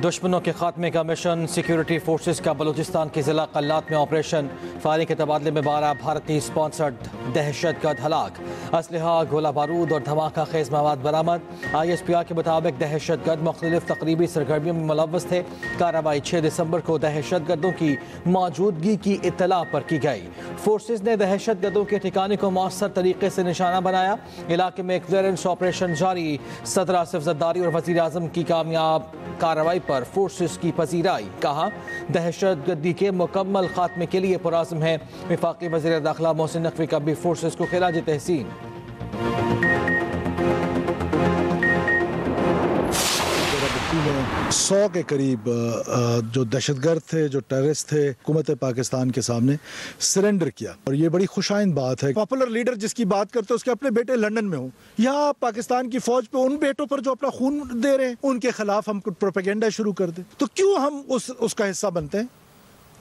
दुश्मनों के खात्मे का मिशन। सिक्योरिटी फोर्सेस का बलूचिस्तान के जिला कल्लात में ऑपरेशन। फायरिंग के तबादले में 12 भारतीय स्पॉन्सर्ड दहशतगर्द हलाक। असलहा, गोला बारूद और धमाका खेज मवाद बरामद। ISPR के मुताबिक दहशतगर्द मुख्तलिफ तकरीबी सरगर्मियों में मुलव्वस थे। कार्रवाई 6 दिसंबर को दहशतगर्दों की मौजूदगी की इत्तला पर की गई। फोर्सेस ने दहशतगर्दों के ठिकाने को मौसर तरीके से निशाना बनाया। इलाके में क्लियरेंस ऑपरेशन जारी। सदर आसिफ जरदारी और वजीर आजम की कामयाब कार्रवाई पर फोर्सेस की पजीराई। कहा, दहशतगर्दी के मुकम्मल खात्मे के लिए पुराज़म है। वफाकी वज़ीर दाखिला मोहसिन नकवी का भी फोर्सेस को खिराज तहसीन। 100 के करीब जो दहशतगर्द थे, जो टेररिस्ट थे, हुकूमत पाकिस्तान के सामने सरेंडर किया। और ये बड़ी खुशाइंद बात है। पॉपुलर लीडर जिसकी बात करते हैं उसके अपने बेटे लंदन में हो, यहाँ पाकिस्तान की फौज पे उन बेटों पर जो अपना खून दे रहे हैं उनके खिलाफ हम प्रोपेगेंडा शुरू कर दें, तो क्यों हम उसका हिस्सा बनते हैं?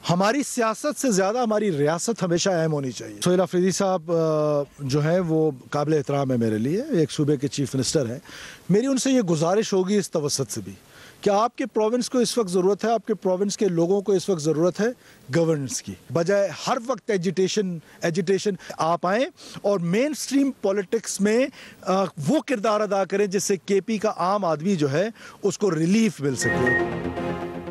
हमारी सियासत से ज़्यादा हमारी रियासत हमेशा अहम होनी चाहिए। सुहेल अफरीदी साहब जो है वो काबिल एहतराम है मेरे लिए, एक सूबे के चीफ मिनिस्टर हैं। मेरी उनसे ये गुजारिश होगी इस तवसत से भी कि आपके प्रोविंस को इस वक्त ज़रूरत है, आपके प्रोविंस के लोगों को इस वक्त ज़रूरत है गवर्नेंस की, बजाय हर वक्त एजिटेशन आप आएँ और मेन स्ट्रीम पॉलिटिक्स में वो किरदार अदा करें जिससे KP का आम आदमी जो है उसको रिलीफ मिल सके।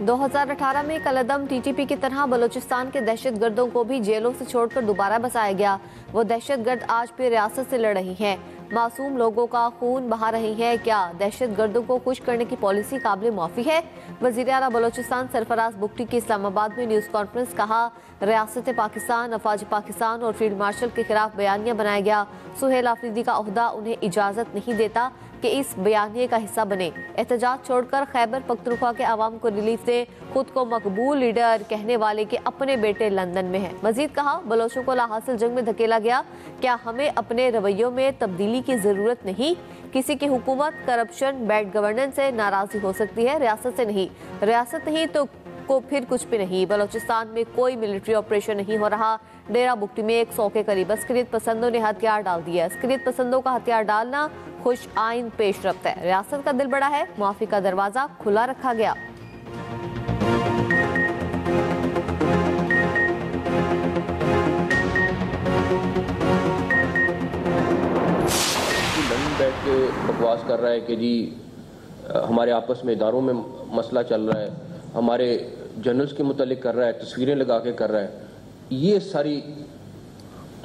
2018 में कलदम TTP की तरह बलूचिस्तान के दहशतगर्दों को भी जेलों से छोड़कर दोबारा बसाया गया। वो दहशतगर्द आज भी रियासत से लड़ रही हैं, मासूम लोगों का खून बहा रही हैं। क्या दहशतगर्दों को खुश करने की पॉलिसी काबिल मुआफ़ी है? वज़ीर आला बलूचिस्तान सरफराज बुगटी की इस्लामाबाद में न्यूज़ कॉन्फ्रेंस। कहा, रियासत पाकिस्तान, अफवाज पाकिस्तान और फील्ड मार्शल के खिलाफ बयानिया बनाया गया। सुहेल आफरीदी का ओहदा उन्हें इजाज़त नहीं देता कि इस बयानिए का हिस्सा बने। एहतजाज छोड़कर खैबर पख्तूनख्वा के अवाम को रिलीफ दे। खुद को मकबूल लीडर कहने वाले के अपने बेटे लंदन में हैं। मजीद कहा, बलोचों को लाहासिल जंग में धकेला गया। क्या हमें अपने रवैयों में तब्दीली की ज़रूरत नहीं? किसी की हुकूमत, करप्शन, बैड गवर्नेंस से नाराज़गी हो सकती है, रियासत से नहीं। रियासत नहीं तो को फिर कुछ भी नहीं। बलोचिस्तान में कोई मिलिट्री ऑपरेशन नहीं हो रहा। डेरा बुगटी में 100 के करीब अस्करियत पसंदों ने हथियार डाल दिया। अस्करियत पसंदों का हथियार डालना खुश आइन पेशरफ्त है। रियासत का दिल बड़ा है, मुआफी का दरवाजा खुला रखा गया। लंदन बैठ के बकवास कर रहा है कि जी हमारे आपस में इदारों में मसला चल रहा है, हमारे जनरल्स के मुतालिक कर रहा है, तस्वीरें लगा के कर रहा है। ये सारी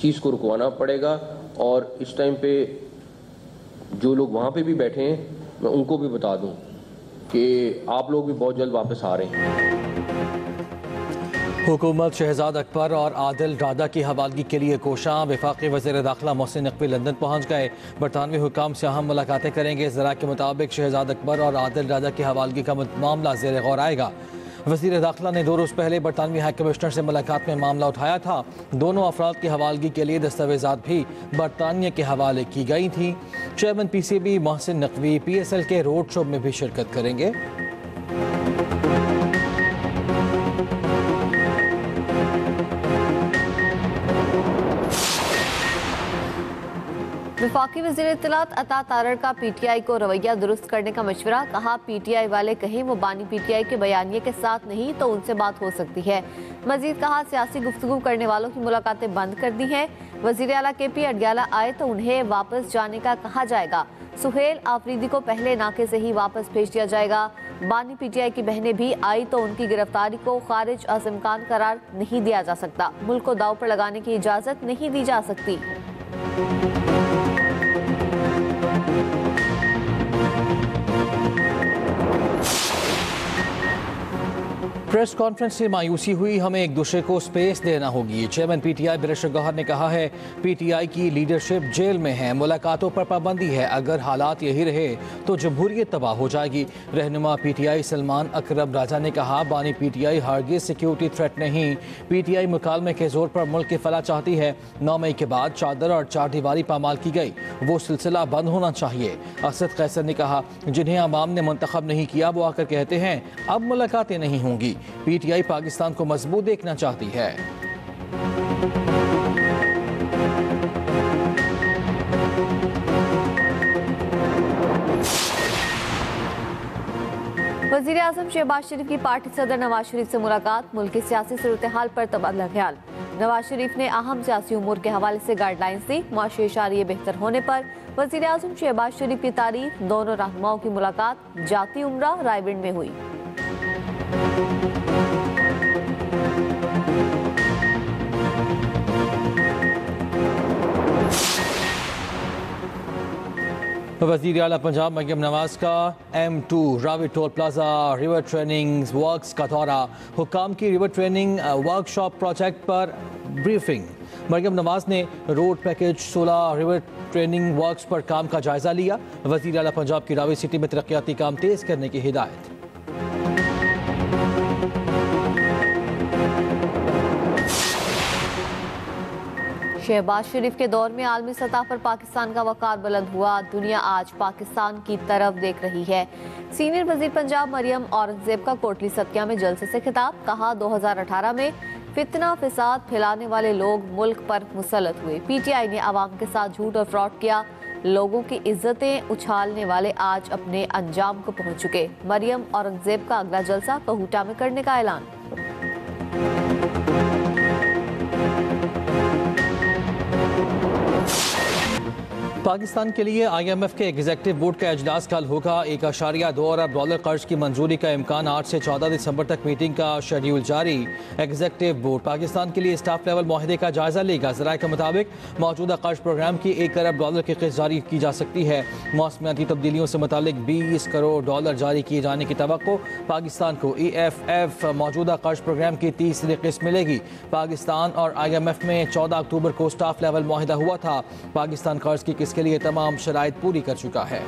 चीज़ को रुकवाना पड़ेगा। और इस टाइम पे जो लोग वहाँ पे भी बैठे हैं मैं उनको भी बता दूं कि आप लोग भी बहुत जल्द वापस आ रहे हैं। हुकूमत शहजाद अकबर और आदिल राजा की हवालगी के लिए कोशां। वफाकी वज़ीर दाखिला मोहसिन नकवी लंदन पहुँच गए। बरतानवी हुकाम से अहम मुलाकातें करेंगे। ज़रा के मुताबिक शहजाद अकबर और आदिल राजा की हवालगी का मामला ज़ेर गौर आएगा। वज़ीर दाखिला ने 2 रोज़ पहले बरतानवी हाई कमिश्नर से मुलाकात में मामला उठाया था। दोनों अफराद की हवालगी के लिए दस्तावेज़ात भी बरतानिया के हवाले की गई थी। Chairman PCB Mohsin Naqvi PSL के रोड शो में भी शिरकत करेंगे। वफाकी वज़ीर इत्तलात अता तारड़ का PTI को रवैया दुरुस्त करने का मशवरा। कहा, PTI वाले कहीं वो बानी PTI के बयानिए के साथ नहीं तो उनसे बात हो सकती है। मजीद कहा, सियासी गुफ्तगू करने वालों की मुलाकातें बंद कर दी हैं। वज़ीर आला KP अडयाला आए तो उन्हें वापस जाने का कहा जाएगा। सुहेल आफरीदी को पहले नाके से ही वापस भेज दिया जाएगा। बानी PTI की बहनें भी आई तो उनकी गिरफ्तारी को खारिज अज़ इम्कान करार नहीं दिया जा सकता। मुल्क को दाव पर लगाने की इजाज़त नहीं दी जा सकती। प्रेस कॉन्फ्रेंस से मायूसी हुई, हमें एक दूसरे को स्पेस देना होगी। चेयरमैन PTI बैरिस्टर गौहर ने कहा है, PTI की लीडरशिप जेल में है, मुलाकातों पर पाबंदी है। अगर हालात यही रहे तो जमहूरियत तबाह हो जाएगी। रहनुमा PTI सलमान अकरम राजा ने कहा, बानी PTI हरगिज़ सिक्योरिटी थ्रेट नहीं। PTI मुकालमे के जोर पर मुल्क की फलाह चाहती है। 9 मई के बाद चादर और चार दीवारी पामाल की गई, वो सिलसिला बंद होना चाहिए। असद कैसर ने कहा, जिन्हें अवाम ने मुंतखब नहीं किया वो आकर कहते हैं अब मुलाकातें नहीं होंगी। PTI पाकिस्तान को मजबूत देखना चाहती है। वज़ीर आज़म शहबाज शरीफ की पार्टी सदर नवाज शरीफ से मुलाकात, मुल्क की सियासी सूरत हाल पर तबादला ख्याल। नवाज शरीफ ने अहम सियासी उमूर के हवाले से गाइडलाइंस दी, माशी शहरिये बेहतर होने पर वज़ीर आज़म शहबाज शरीफ की तारीफ। दोनों रहनुमाओं की मुलाकात जाती उम्रा रायविंड में हुई। वज़ीर आला पंजाब मरियम नवाज का M2 Ravi toll plaza river training works का दौरा, हुक्काम की रिवर ट्रेनिंग वर्कशॉप प्रोजेक्ट पर ब्रीफिंग। मरियम नवाज ने road package 16 river training works पर काम का जायजा लिया। वज़ीर आला पंजाब की रावी सिटी में तरक्याती काम तेज करने की हिदायत। शहबाज शरीफ के दौर में आलमी सतह पर पाकिस्तान का वक़ार बुलंद हुआ, दुनिया आज पाकिस्तान की तरफ देख रही है। सीनियर वज़ीर पंजाब मरियम औरंगजेब का कोटली सदकिया में जलसे से खिताब, कहा 2018 में फितना फिसाद फैलाने वाले लोग मुल्क पर मुसल्लत हुए। PTI ने आवाम के साथ झूठ और फ्रॉड किया, लोगों की इज्जतें उछालने वाले आज अपने अंजाम को पहुंच चुके। मरियम औरंगजेब का अगला जलसा कहूटा में करने का ऐलान। पाकिस्तान के लिए IMF के एग्जीक्यूटिव बोर्ड का इजलास कल होगा। 1.2 अरब डॉलर कर्ज की मंजूरी का इम्कान। 8 से 14 दिसंबर तक मीटिंग का शेड्यूल जारी। एग्जीक्यूटिव बोर्ड पाकिस्तान के लिए स्टाफ लेवल माहिदे का जायजा लेगा। ज़राए के मुताबिक मौजूदा कर्ज प्रोग्राम की 1 अरब डॉलर की किस्त जारी की जा सकती है। मौसमियाती तब्दीलियों से मुतालिक 20 करोड़ डॉलर जारी किए जाने की तवक्को। पाकिस्तान को EFF मौजूदा कर्ज प्रोग्राम की 30वीं किस्त मिलेगी। पाकिस्तान और IMF में 14 अक्टूबर को स्टाफ लेवल माहिदा हुआ था। पाकिस्तान कर्ज की किस्त के लिए तमाम शराइत पूरी कर चुका है।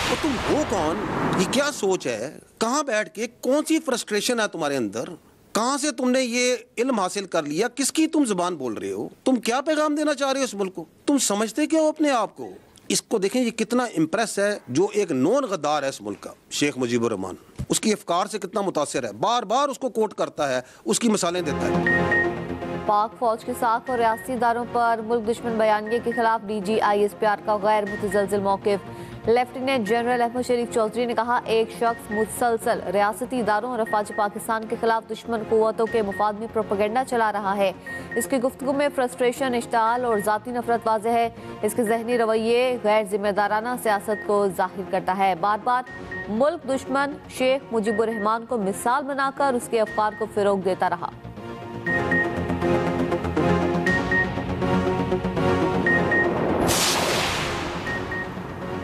तो तुम हो कौन? ये क्या सोच है? कहां बैठ के कौन सी फ्रस्ट्रेशन है तुम्हारे अंदर? कहां से तुमने ये इल्म हासिल कर लिया? किसकी तुम जुबान बोल रहे हो? तुम क्या पैगाम देना चाह रहे हो इस मुल्क को? तुम समझते क्या हो अपने आप को? इसको देखें, ये कितना इम्प्रेस है। जो एक नॉन गद्दार है इस मुल्क का, शेख मुजीबुर रहमान, उसकी अफकार से कितना मुतासिर है, बार बार उसको कोट करता है, उसकी मिसालें देता है। पाक फौज के साथ और रियासती इदारों पर मुल्क दुश्मन बयानिए के खिलाफ DG ISPR का गैर मुतज़लज़िल मौक़िफ़। लेफ्टिनेंट जनरल अहमद शरीफ चौधरी ने कहा, एक शख्स मुसलसल रियासती इदारों और अफवाज पाकिस्तान के खिलाफ दुश्मन कुव्वतों के मुफाद में प्रोपेगेंडा चला रहा है। इसकी गुफ्तगू में फ्रस्ट्रेशन, इश्ताल और ज़ाती नफरत वाज़ेह है। इसके ज़हनी रवैये गैर जिम्मेदाराना सियासत को जाहिर करता है। बार बार मुल्क दुश्मन शेख मुजीबुर रहमान को मिसाल बनाकर उसके अफकार को फ़रोग देता रहा।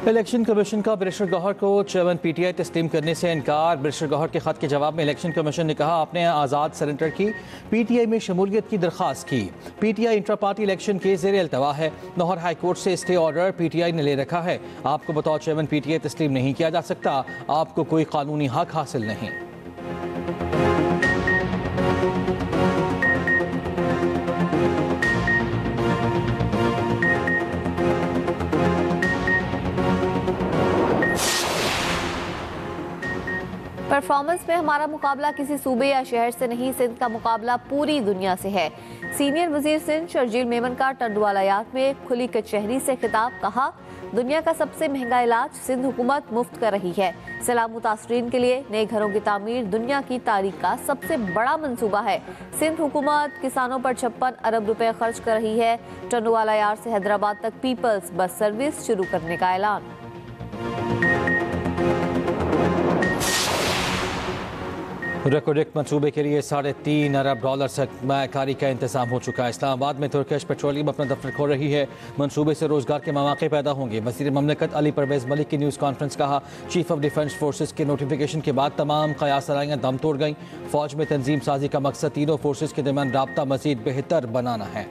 इलेक्शन कमीशन का बैरिस्टर गौहर को चेयरमैन PTI तस्लीम करने से इनकार। बैरिस्टर गौहर के खत के जवाब में इलेक्शन कमीशन ने कहा, आपने आज़ाद सरेंडर की PTI में शमूलियत की दरख्वास्त की। PTI इंट्रा पार्टी इलेक्शन के ज़ेर अल्तवा है। लाहौर हाई कोर्ट से स्टे ऑर्डर PTI ने ले रखा है। आपको बतौर चेयरमैन PTI तस्लीम नहीं किया जा सकता। आपको कोई कानूनी हक हासिल नहीं। परफॉर्मेंस में हमारा मुकाबला किसी सूबे या शहर से नहीं, सिंध का मुकाबला पूरी दुनिया से है। सीनियर वजीर सिंध शर्जील मेमन का टंडवाला यार्ड में खुली कचहरी से खिताब, कहा दुनिया का सबसे महंगा इलाज सिंध हुकूमत मुफ्त कर रही है। सैलाब मुतासरीन के लिए नए घरों की तामीर दुनिया की तारीख का सबसे बड़ा मंसूबा है। सिंध हुकूमत किसानों पर 56 अरब रुपए खर्च कर रही है। टंडवाला यार्ड से हैदराबाद तक पीपल्स बस सर्विस शुरू करने का ऐलान। रेकोडिक मंसूबे के लिए 3.5 अरब डॉलर सरमायाकारी का इंतजाम हो चुका है। इस्लामाबाद में तुर्किश पेट्रोलियम अपना दफ्तर खोल रही है। मंसूबे से रोजगार के मौके पैदा होंगे। वज़ीर ममलकत अली परवेज़ मलिक की न्यूज़ कॉन्फ्रेंस, कहा चीफ ऑफ डिफेंस फोर्सेस के नोटिफिकेशन के बाद तमाम क़यास सराइयाँ दम तोड़ गईं। फौज में तंजीम साजी का मकसद तीनों फोर्सेस के दरमियान राब्ता मज़ीद बेहतर बनाना है।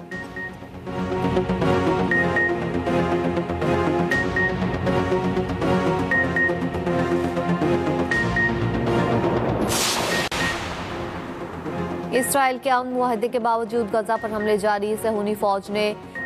इसराइल के अमन मुआहदे के बावजूद गजा पर हमले जारी। सहूनी फौज ने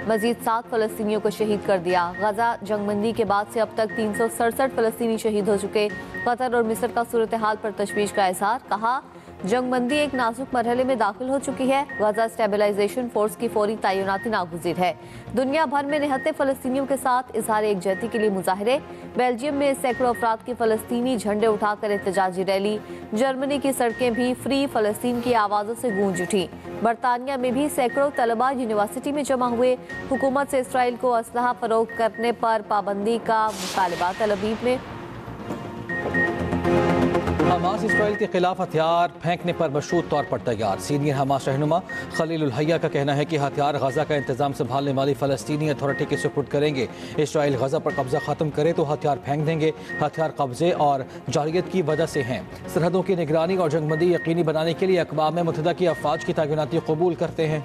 मजीद 7 फलस्तीनियों को शहीद कर दिया। गजा जंगबंदी के बाद से अब तक 367 फलस्तीनी शहीद हो चुके। कतर और मिस्र का सूरत हाल पर तशवीश का इजहार, कहा जंगबंदी एक नाजुक मरहले में दाखिल हो चुकी है। गजा स्टेबलाइजेशन फोर्स की फौरी तैनाती नागुज़ीर है। दुनिया भर में निहत्ते फ़लस्तीनियों के साथ इजहार एकजहती के लिए मुजाहरे। बेल्जियम में सैकड़ों अफराद की फ़लस्तीनी झंडे उठाकर एहतजाजी रैली। जर्मनी की सड़कें भी फ्री फ़लस्तीन की आवाज़ों से गूंज उठी। बरतानिया में भी सैकड़ों तलबा यूनिवर्सिटी में जमा हुए। हुकूमत से इसराइल को असलहा फरोख्त करने पर पाबंदी का मुतालबा तल अवीव में। हमास इसराइल के खिलाफ हथियार फेंकने पर मशरूत तौर पर तैयार। सीनियर हमास रहनुमा खलील उल हैया का कहना है कि हथियार गजा का इंतजाम संभालने वाली फ़लस्तीनी अथॉरिटी के सुपुर्द करेंगे। इसराइल गजा पर कब्जा ख़त्म करे तो हथियार फेंक देंगे। हथियार कब्जे और जारियत की वजह से हैं। सरहदों की निगरानी और जंगबंदी यकीनी बनाने के लिए अक़वाम मुत्तहिदा की अफ़वाज की तैनाती कबूल करते हैं।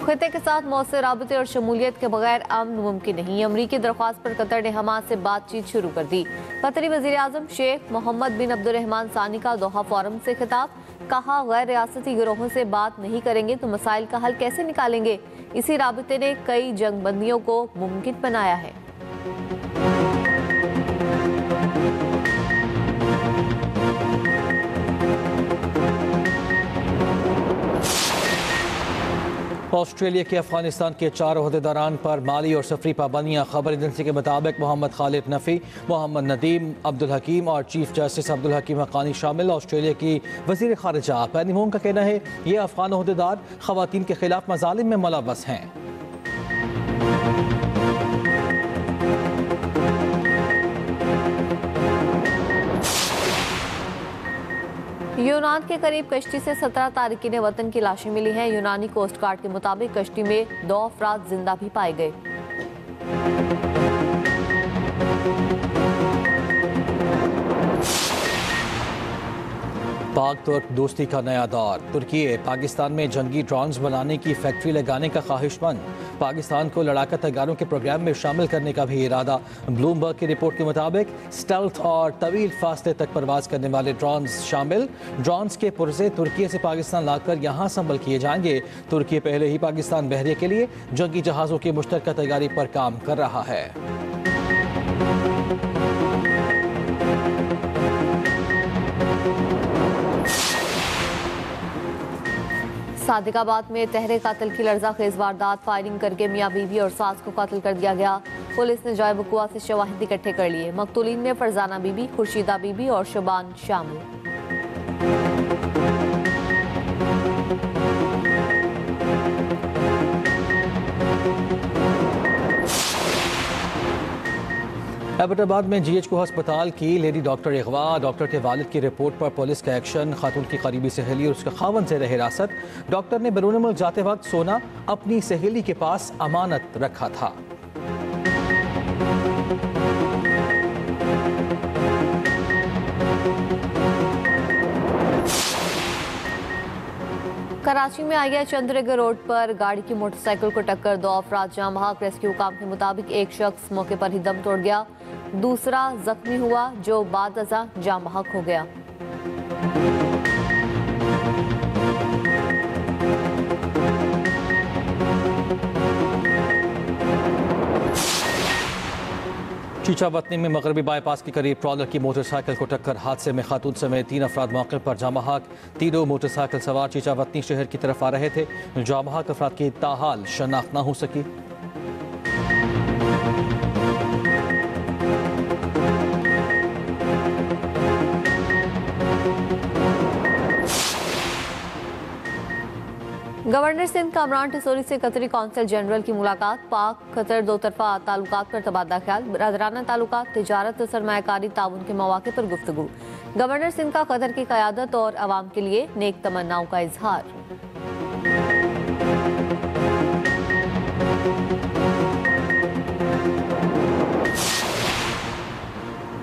खिते के साथ मौसर राबते और शमूलियत के बगैर अमन मुमकिन नहीं। अमरीकी दरख्वास्त पर कतर ने हमास से बातचीत शुरू कर दी। कतरी वज़ीर आज़म शेख मोहम्मद बिन अब्दुर्रहमान सानी का दोहा फोरम से खिताब। कहा, गैर रियासती गिरोहों से बात नहीं करेंगे तो मसाइल का हल कैसे निकालेंगे। इसी राबते ने कई जंगबंदियों को मुमकिन बनाया है। ऑस्ट्रेलिया के अफगानिस्तान के 4 ओहदेदारान पर माली और सफरी पाबंदियां। खबर एजेंसी के मुताबिक मोहम्मद खालिद नफ़ी, मोहम्मद नदीम, अब्दुल हकीम और चीफ जस्टिस अब्दुल हकीम हक्कानी शामिल। ऑस्ट्रेलिया की वज़ीर ख़ारिजा पेनी मोंग का कहना है ये अफगान ओहदेदार ख़वातीन के खिलाफ मज़ालिम में मुलव्वस हैं। यूनान के करीब कश्ती से 17 तारिकीन वतन की लाशें मिली हैं। यूनानी कोस्ट गार्ड के मुताबिक कश्ती में 2 अफराद जिंदा भी पाए गए। पाक तुर्क दोस्ती का नया दौर। तुर्की पाकिस्तान में जंगी ड्रोन्स बनाने की फैक्ट्री लगाने का ख्वाहिशमंद। पाकिस्तान को लड़ाका तैयारों के प्रोग्राम में शामिल करने का भी इरादा। ब्लूमबर्ग की रिपोर्ट के मुताबिक स्टेल्थ और तवील फासले तक परवाज करने वाले ड्रोन्स शामिल। ड्रोन्स के पुर्जे तुर्की से पाकिस्तान लाकर यहाँ संभल किए जाएंगे। तुर्की पहले ही पाकिस्तान बहरिया के लिए जंगी जहाज़ों की मुश्तरका तैयारी पर काम कर रहा है। सादिकाबाद में तहरे कातिल की लर्ज़ाखेज़ वारदात। फायरिंग करके मियाँ बीवी और सास को कत्ल कर दिया गया। पुलिस ने जाए वक़ुआ से शवाहिद इकट्ठे कर लिए। मकतूलीन में फरजाना बीबी, खुर्शीदा बीबी और शबान शामिल। एबटाबाद में GH अस्पताल की लेडी डॉक्टर अगवा। डॉक्टर के वालिद की रिपोर्ट पर पुलिस का एक्शन। खातून की करीबी सहेली और उसके खावन से रहे हिरासत। डॉक्टर ने बैरून मुल्क जाते वक्त सोना अपनी सहेली के पास अमानत रखा था। कराची में आइया चंद्रनगर रोड पर गाड़ी की मोटरसाइकिल को टक्कर। 2 अफराद जाम बहक। रेस्क्यू काम के मुताबिक एक शख्स मौके पर ही दम तोड़ गया। दूसरा जख्मी हुआ जो बाद अज़ा जाम बहक हो गया। चीचावतनी में मगरबी बाईपास के करीब ट्रॉलर की मोटरसाइकिल को टक्कर। हादसे में खातून समेत 3 अफराद मौके पर जाम बहक। तीनों मोटरसाइकिल सवार चीचावतनी शहर की तरफ आ रहे थे। जाम बहक अफराद की ताहाल शनाख्त न हो सकी। गवर्नर सिंध कामरान टिसोरी से कतरी कौंसल जनरल की मुलाकात। पाक कतर दो तरफा ताल्लुकात पर तबादला ख्याल। बरादराना ताल्लुकात, तिजारत और सरमायाकारी ताउन के मौके पर गुफ्तगू। गवर्नर सिंध का कतर की क़यादत और अवाम के लिए नेक तमन्नाओं का इजहार।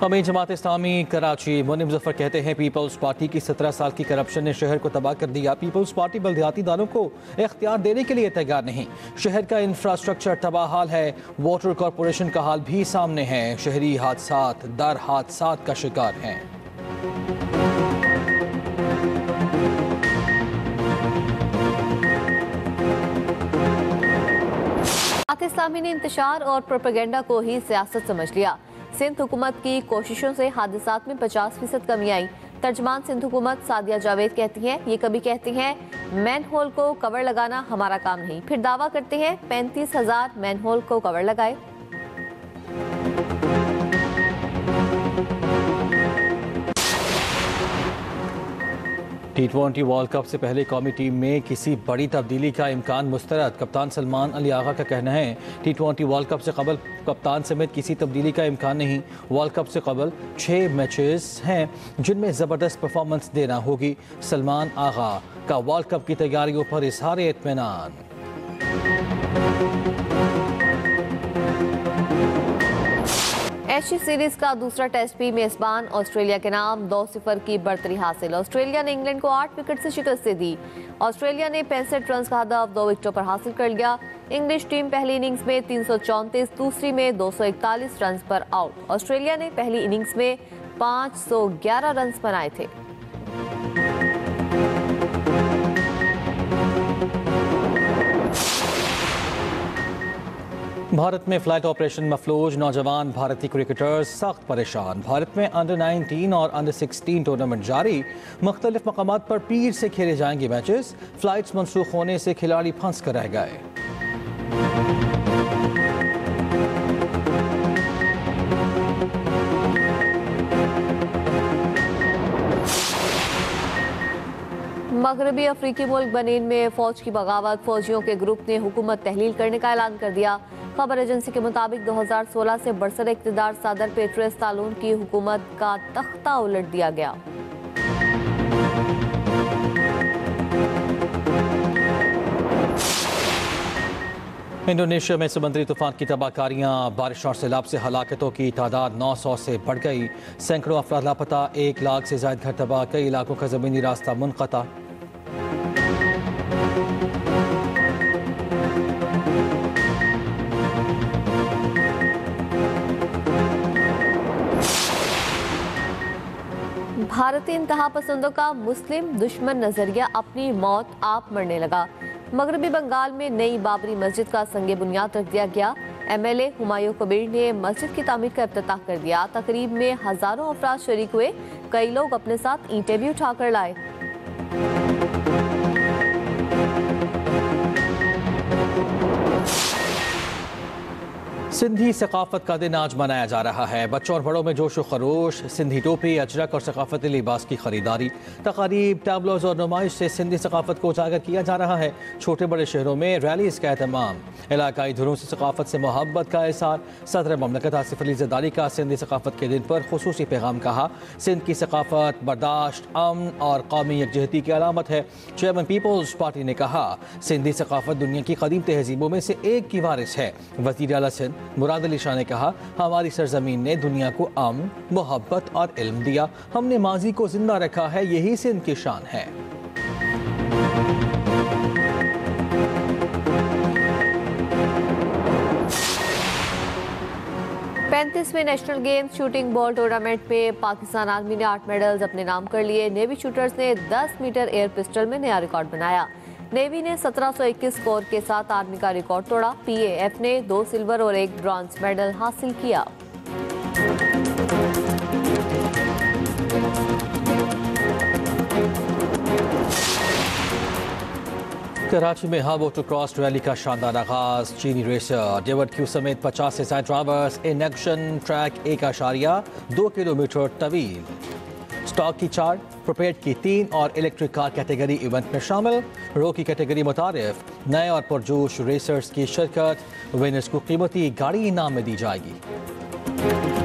अमीन जमात इस्लामी कराची मुनीम जफर कहते हैं पीपल्स पार्टी की 17 साल की करप्शन ने शहर को तबाह कर दिया। पीपल्स पार्टी बल्दियाती दानों को इख्तियार देने के लिए तैयार नहीं। शहर का इंफ्रास्ट्रक्चर तबाह हाल है। वाटर कॉरपोरेशन का हाल भी सामने है। शहरी हादसात दर हादसात का शिकार हैं। जमात इस्लामी ने इंतशार और प्रोपेगेंडा को ही सियासत समझ लिया। सिंध हुकूमत की कोशिशों से हादसात में 50% कमी आई। तर्जमान सिंध हुकूमत सादिया जावेद कहती हैं, ये कभी कहती हैं मैन होल को कवर लगाना हमारा काम नहीं, फिर दावा करते हैं 35,000 मैन होल को कवर लगाए। T20 वर्ल्ड कप से पहले कौमी टीम में किसी बड़ी तब्दीली का इम्कान मुस्तरद। कप्तान सलमान अली आगा का कहना है T20 वर्ल्ड कप से कबल कप्तान समेत किसी तब्दीली का इम्कान नहीं। वर्ल्ड कप से कबल 6 मैचेस हैं जिनमें ज़बरदस्त परफॉर्मेंस देना होगी। सलमान आगा का वर्ल्ड कप की तैयारियों पर इज़हार इत्मीनान। एशिया सीरीज का दूसरा टेस्ट भी मेजबान ऑस्ट्रेलिया के नाम 2-0 की बढ़तरी हासिल। ऑस्ट्रेलिया ने इंग्लैंड को 8 विकेट से शिकस्त दी। ऑस्ट्रेलिया ने 65 रन का हदफ 2 विकेटों पर हासिल कर लिया। इंग्लिश टीम पहली इनिंग्स में 334, दूसरी में 241 रन पर आउट। ऑस्ट्रेलिया ने पहली इनिंग्स में 511 रन बनाए थे। भारत में फ्लाइट ऑपरेशन मफलूज, नौजवान भारतीय क्रिकेटर्स सख्त परेशान। भारत में अंडर 19 और अंडर 16 टूर्नामेंट जारी। मुख्तलिफ मकामात पर पीर से खेले जाएंगे मैचेस। फ्लाइट्स मनसूख होने से खिलाड़ी फंस कर रह गए। मगरबी अफ्रीकी मुल्क बनीन में फौज की बगावत, फौजियों के ग्रुप ने हुकूमत तहलील करने का ऐलान कर दिया। खबर एजेंसी के मुताबिक 2016 से बरसर इक़्तिदार सदर पेट्रियस तालून की हुकूमत का तख्ता उलट दिया गया। इंडोनेशिया में समुद्री तूफान की तबाहकारियां, बारिश और सैलाब से हलाकतों की तादाद 900 से बढ़ गई। सैकड़ों अफराद लापता, 1 लाख से ज्यादा घर तबाह, कई इलाकों का जमीनी रास्ता मुनक़ता। भारतीय इंतहा पसंदों का मुस्लिम दुश्मन नजरिया अपनी मौत आप मरने लगा। मगरबी बंगाल में नई बाबरी मस्जिद का संगे बुनियाद रख दिया गया। MLA हुमायूं कबीर ने मस्जिद की तामीर का इफ्तिताह कर दिया। तकरीब में हजारों अफराद शरीक हुए। कई लोग अपने साथ ईंटें भी उठाकर लाए। सिंधी सकाफत का दिन आज मनाया जा रहा है। बच्चों और बड़ों में जोश व खरोश। सिंधी टोपी, अजरक और सकाफती लिबास की खरीदारी, तकारीब, टैबलोज और नुमाइश से सिंधी सकाफत को उजागर किया जा रहा है। छोटे बड़े शहरों में रैलीज का एहतमाम। इलाकाई धुरों से सकाफत से मोहब्बत का इज़हार। सदर ममलकत आसिफ अली ज़रदारी का सिंधी सकाफत के दिन पर खुसूसी पैगाम कहा। सिंध की सकाफत बर्दाश्त, अमन और कौमी यकजहती की अलामत है। चेयरमैन पीपल्स पार्टी ने कहा सिंधी सकाफत दुनिया की कदीम तहजीबों में से एक की वारिस है। वज़ीर आला सिंध मुराद अली शाह ने कहा हमारी सरजमीन ने दुनिया को अमन, मोहब्बत और इल्म दिया। हमने माजी को जिंदा रखा है, यही सिंध की शान है। में national games shooting ball tournament में पाकिस्तान आर्मी ने 8 मेडल्स अपने नाम कर लिए। नेवी शूटर्स ने 10 मीटर एयर पिस्टल में नया रिकॉर्ड बनाया। नेवी ने 1721 स्कोर के साथ आर्मी का रिकॉर्ड तोड़ा। PAF ने 2 सिल्वर और 1 ब्रॉन्ज मेडल हासिल किया। कराची में हाफ मोटोक्रॉस रैली का शानदार आगाज। चीनी रेसर डेविड क्यू समेत 50 से ज्यादा drivers in action. Track 1.2 kilometre तवील। स्टॉक की 4, प्रोपेड की 3 और इलेक्ट्रिक कार कैटेगरी इवेंट में शामिल। रो की कैटेगरी मुतारिफ नए और पुरजोश रेसर्स की शिरकत। विनर्स को कीमती गाड़ी इनाम में दी जाएगी।